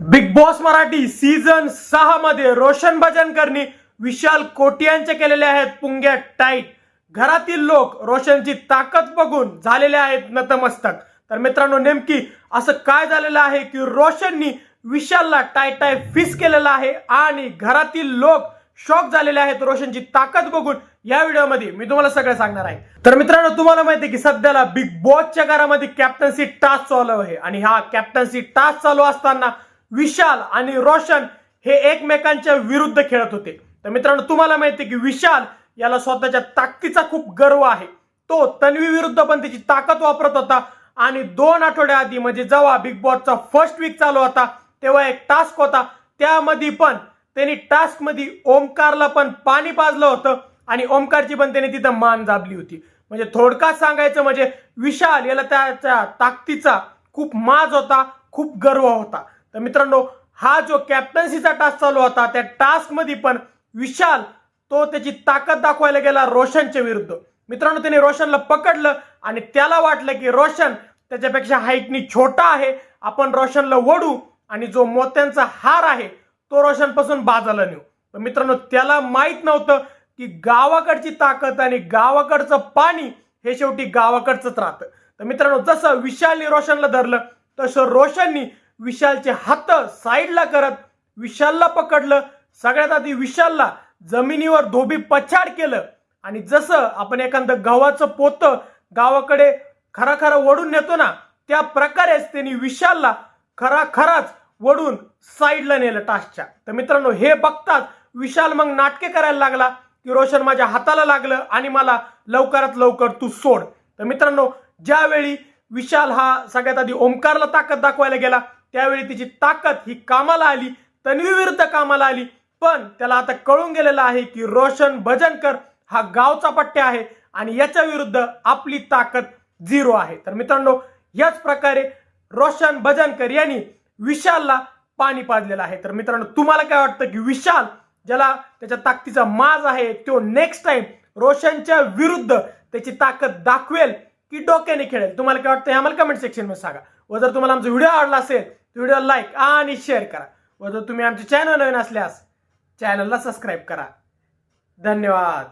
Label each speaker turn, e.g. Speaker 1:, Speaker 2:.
Speaker 1: Big boss Marathi season 6 मध्ये रोशन भजनकरनी विशाल कोटियांचे केलेले आहेत पुंग्या टाईट. घरातील लोक रोशनची ताकद बघून झालेले आहेत नतमस्तक. तर मित्रांनो, नेमकी असं काय झालेलं आहे की रोशननी विशालला टाय फिस केलेला आहे आणि घरातील लोक शॉक झालेले आहेत रोशनची ताकद बघून. या व्हिडिओमध्ये मी तुम्हाला सगळं सांगणार आहे. तर मित्रांनो, तुम्हाला माहिती आहे की सध्याला बिग बॉसच्या घरामध्ये कॅप्टन्सी टास्क चालू आहे आणि हा कॅप्टन्सी टास्क चालू असताना विशाल आणि रोशन हे एकमेकांच्या विरुद्ध खेळत होते. तर मित्रांनो, तुम्हाला माहिती आहे की विशाल याला स्वतःच्या ताकदीचा खूप गर्व आहे. तो तन्वी विरुद्ध पण त्याची ताकद वापरत होता आणि 2 आठवड्या आधी म्हणजे जेव्हा बिग बॉसचा फर्स्ट वीक चालू होता तेव्हा एक टास्क होता, त्यामध्ये पण त्यांनी टास्क मध्ये ओमकारला पण पाणी पाजलं होतं आणि ओमकारची पण त्याने तिथं मान दाबली होती. म्हणजे थोडक्यात सांगायचं म्हणजे विशाल याला त्याच्या ताकदीचा खूप माज होता, खूप गर्व होता. तर मित्रांनो, हा जो कॅप्टन्सीचा टास्क चालू होता त्या टास्क मध्ये पण विशाल तो त्याची ताकद दाखवायला गेला रोशनच्या विरुद्ध. मित्रांनो, त्याने रोशनला पकडलं आणि त्याला वाटलं की रोशन त्याच्यापेक्षा हाईटनी छोटा आहे, आपण रोशनला वडू आणि जो मोत्यांचा हार आहे तो रोशन पासून बाजाला नेऊ. तर मित्रांनो, त्याला माहित नव्हतं की गावाकडची ताकद आणि गावाकडचं पाणी हे शेवटी गावाकडचंच राहतं. तर मित्रांनो, जसं विशालने रोशनला धरलं तसं रोशननी विशालचे हात साईडला करत विशालला पकडलं. सगळ्यात आधी विशालला जमिनीवर धोबी पछाड केलं आणि जसं आपण एखादं गव्हाचं पोतं गावाकडे खरा वडून नेतो ना, त्या प्रकारेच त्यांनी विशालला खराच वडून साईडला नेलं टास्कच्या. तर मित्रांनो, हे बघताच विशाल मग नाटके करायला लागला की रोशन माझ्या हाताला लागलं आणि मला लवकरात लवकर तू सोड. तर मित्रांनो, ज्यावेळी विशाल हा सगळ्यात आधी ओमकारला ताकद दाखवायला गेला त्यावेळी तिची ताकद ही कामाला आली, तन्वी विरुद्ध कामाला आली. पण त्याला आता कळून गेलेलं आहे की रोशन भजनकर हा गावचा पट्ट्या आहे आणि याच्या विरुद्ध आपली ताकद 0 आहे. तर मित्रांनो, याच प्रकारे रोशन भजनकर यांनी विशालला पाणी पाजलेलं आहे. तर मित्रांनो, तुम्हाला काय वाटतं की विशाल ज्याला त्याच्या ताकदीचा माज आहे तो नेक्स्ट टाइम रोशनच्या विरुद्ध त्याची ताकद दाखवेल की डोक्याने खेळेल? तुम्हाला काय वाटतं हे आम्हाला कमेंट सेक्शन मध्ये सांगा. व जर तुम्हाला आमचा व्हिडिओ आवडला असेल तर व्हिडिओ लाईक आणि शेअर करा. व जर तुम्ही आमचे चॅनल नवीन असल्यास चॅनलला सबस्क्राईब करा. धन्यवाद.